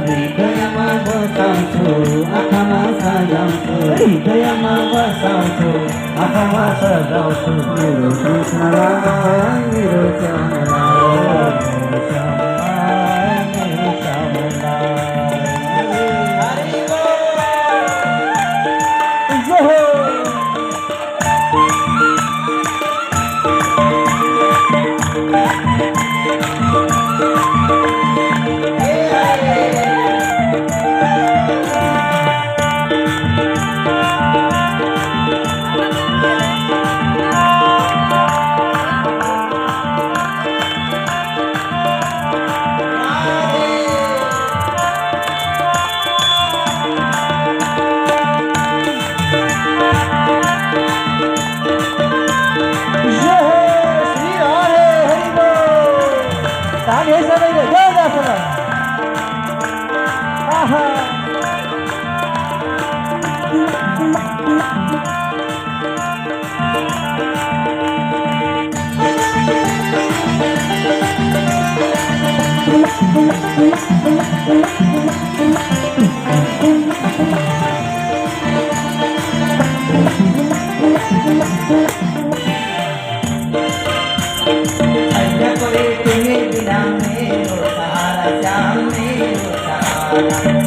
हृदयमा बसाउँछु आँखामा सजाउँछु हृदयमा बसाउँछु आँखामा सजाउँछु मेरो कृष्णलाई मेरो श्यामलाई मेरो श्यामलाई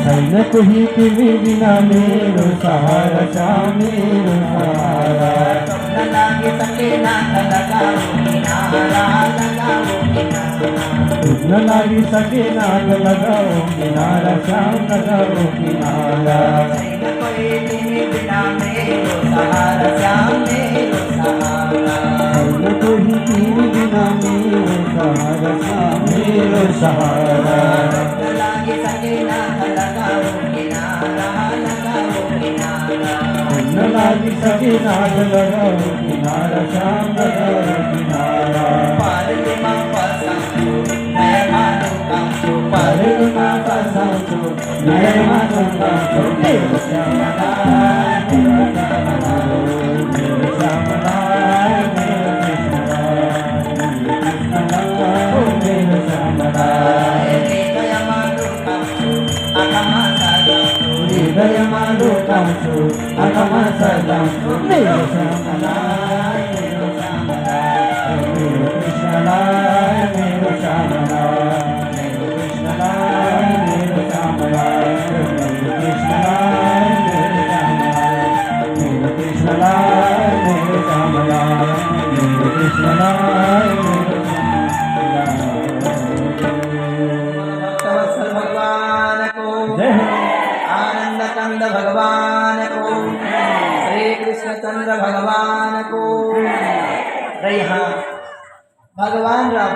छैन कोही तिमी बिना मेरो सहारा श्याम मेरो सहारा स्वप्न लागे सकेन लगाऊ किनारा न लागि सकेन लगाऊ किनारा श्याम लगाऊ किनारा छैन कोही तिमी बिना मेरो सहारा श्याम मेरो सहारा छैन कोही तिमी बिना मेरो सहारा श्याम मेरो सहारा स्वप्न लागे सकेन लगाऊ किनारा न लागि सकेन लगाऊ किनारा श्याम लगाऊ किनारा पारलेमा बसाउँछु नयनमा ढुकाउँछु पारलेमा बसाउँछु नयनमा ढुकाउँछु मेरो श्यामलाई मेरो श्यामलाई मेरो कृष्णलाई मेरो श्यामलाई हृदयमा ढुकाउँछु आँखामा सजाउँछु हृदयमा ढुकाउँछु आँखामा सजाउँछु मेरो श्यामलाई मेरो श्यामलाई मेरो कृष्णलाई मेरो श्यामलाई मेरो कृष्णलाई मेरो श्यामलाई मेरो कृष्णलाई मेरो श्यामलाई मेरो कृष्णलाई मेरो श्यामलाई मेरो कृष्णलाई मेरो भक्तवत्सल भगवान को जय हो आनंद कंद भगवान को श्री कृष्ण चंद्र भगवान को। भगवान राम